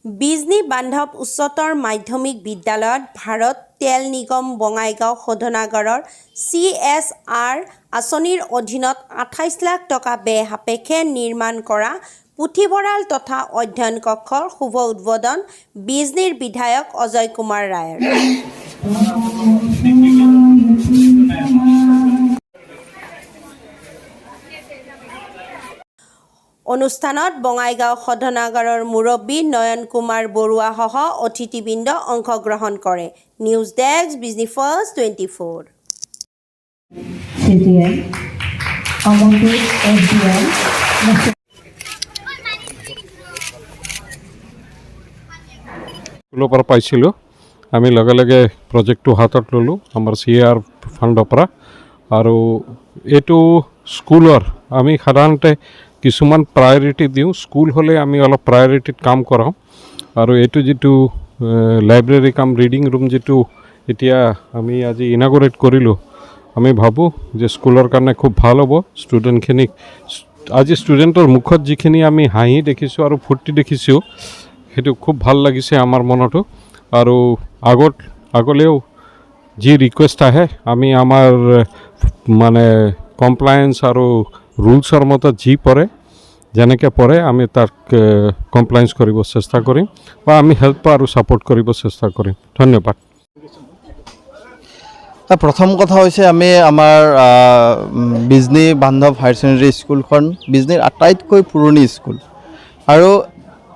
বিজনী বান্ধৱ উচ্চতৰ মাধ্যমিক বিদ্যালয়ত ভাৰত তেল নিগম বঙাইগাঁও শোধনাগাৰৰ CSR আঁচনিৰ অধীনত 28 লাখ টকা ব্যয় সাপেক্ষে নিৰ্মাণ কৰা পুথিভঁৰাল তথা অধ্যয়ন কক্ষৰ শুভ উদ্বোধন বিজনীৰ বিধায়ক অজয় কুমাৰ ৰায়ৰ। অনুষ্ঠানত বঙাইগাঁও শোধনাগাৰৰ মুৰব্বী নয়ন কুমাৰ বৰুৱা সহ অতিথিবৃন্দ অংশগ্ৰহণ কৰে। News desk Bijni first 24। স্কুলৰ পৰা পাইছিলোঁ, আমি লগে লগে প্ৰজেক্টটো হাতত ল'লোঁ আমাৰ CSR ফাণ্ডৰ পৰা। আৰু এইটো স্কুলৰ আমি সাধাৰণতে কিছুমান প্ৰায়ৰিটি দিওঁ, স্কুল হ'লে আমি অলপ প্ৰায়ৰিটিত কাম কৰাওঁ। আৰু এইটো যিটো লাইব্ৰেৰী কাম ৰিডিং ৰুম যিটো এতিয়া আমি আজি ইনাগুৰেট কৰিলোঁ, আমি ভাবোঁ যে স্কুলৰ কাৰণে খুব ভাল হ'ব। ষ্টুডেণ্টখিনিক আজি ষ্টুডেণ্টৰ মুখত যিখিনি আমি হাঁহি দেখিছোঁ আৰু ফূৰ্তি দেখিছোঁ, সেইটো খুব ভাল লাগিছে আমাৰ মনতো। আৰু আগলেও যি ৰিকুৱেষ্ট আহে আমি আমাৰ মানে কমপ্লায়েন্স আৰু ৰুলছৰ মতে যি পৰে যেনেকৈ পৰে আমি তাক কমপ্লায়েন্স কৰিব চেষ্টা কৰিম বা আমি হেল্প আৰু ছাপোৰ্ট কৰিব চেষ্টা কৰিম। ধন্যবাদ। প্ৰথম কথা হৈছে আমি আমাৰ বিজনী বান্ধৱ হায়াৰ ছেকেণ্ডেৰী স্কুলখন বিজনীৰ আটাইতকৈ পুৰণি স্কুল। আৰু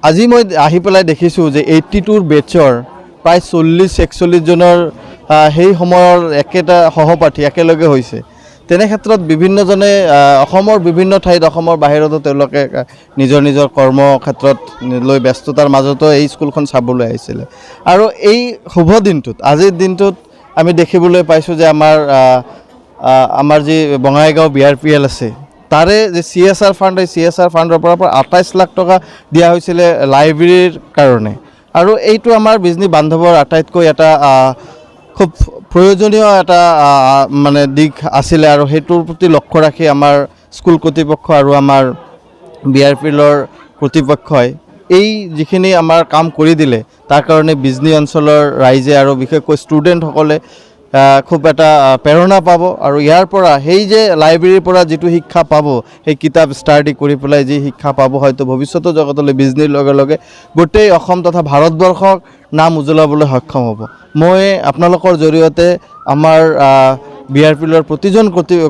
আজি মই আহি পেলাই দেখিছোঁ যে 82ৰ বেটছৰ প্ৰায় 40-41 জনৰ সেই সময়ৰ একেটা সহপাঠী একেলগে হৈছে। তেনে ক্ষেত্ৰত বিভিন্নজনে অসমৰ বিভিন্ন ঠাইত অসমৰ বাহিৰতো তেওঁলোকে নিজৰ নিজৰ কৰ্মক্ষেত্ৰত লৈ ব্যস্ততাৰ মাজতো এই স্কুলখন চাবলৈ আহিছিলে। আৰু এই শুভ দিনটোত আজিৰ দিনটোত আমি দেখিবলৈ পাইছোঁ যে আমাৰ যি বঙাইগাঁও BRPL আছে তাৰে যে CSR ফাণ্ড, এই CSR ফাণ্ডৰ পৰা 28 লাখ টকা দিয়া হৈছিলে লাইব্ৰেৰীৰ কাৰণে। আৰু এইটো আমাৰ বিজনী বান্ধৱৰ আটাইতকৈ এটা খুব প্ৰয়োজনীয় এটা মানে দিশ আছিলে। আৰু সেইটোৰ প্ৰতি লক্ষ্য ৰাখি আমাৰ স্কুল কৰ্তৃপক্ষ আৰু আমাৰ BRPLৰ কৰ্তৃপক্ষই এই যিখিনি আমাৰ কাম কৰি দিলে তাৰ কাৰণে বিজনী অঞ্চলৰ ৰাইজে আৰু বিশেষকৈ ষ্টুডেণ্টসকলে খুব এটা প্ৰেৰণা পাব। আৰু ইয়াৰ পৰা সেই যে লাইব্ৰেৰীৰ পৰা যিটো শিক্ষা পাব, সেই কিতাপ ষ্টাডি কৰি পেলাই যি শিক্ষা পাব, হয়তো ভৱিষ্যতৰ জগতলৈ বিজনীৰ লগে লগে গোটেই অসম তথা ভাৰতবৰ্ষক নাম উজ্বলাবলৈ সক্ষম হ'ব। মই আপোনালোকৰ জৰিয়তে আমাৰ BRPLৰ প্ৰতিজন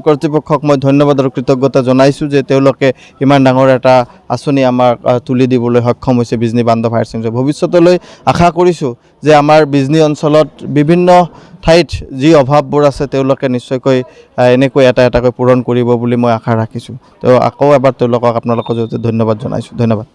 কৰ্তৃপক্ষক মই ধন্যবাদ আৰু কৃতজ্ঞতা জনাইছোঁ যে তেওঁলোকে ইমান ডাঙৰ এটা আঁচনি আমাক তুলি দিবলৈ সক্ষম হৈছে বিজনী বান্ধৱ হায়াৰ ছেকেণ্ডেৰী। ভৱিষ্যতলৈ আশা কৰিছোঁ যে আমাৰ বিজনী অঞ্চলত বিভিন্ন ঠাইত যি অভাৱবোৰ আছে তেওঁলোকে নিশ্চয়কৈ এনেকৈ এটাকৈ পূৰণ কৰিব বুলি মই আশা ৰাখিছোঁ। তো আকৌ এবাৰ তেওঁলোকক আপোনালোকৰ জৰিয়তে ধন্যবাদ জনাইছোঁ। ধন্যবাদ।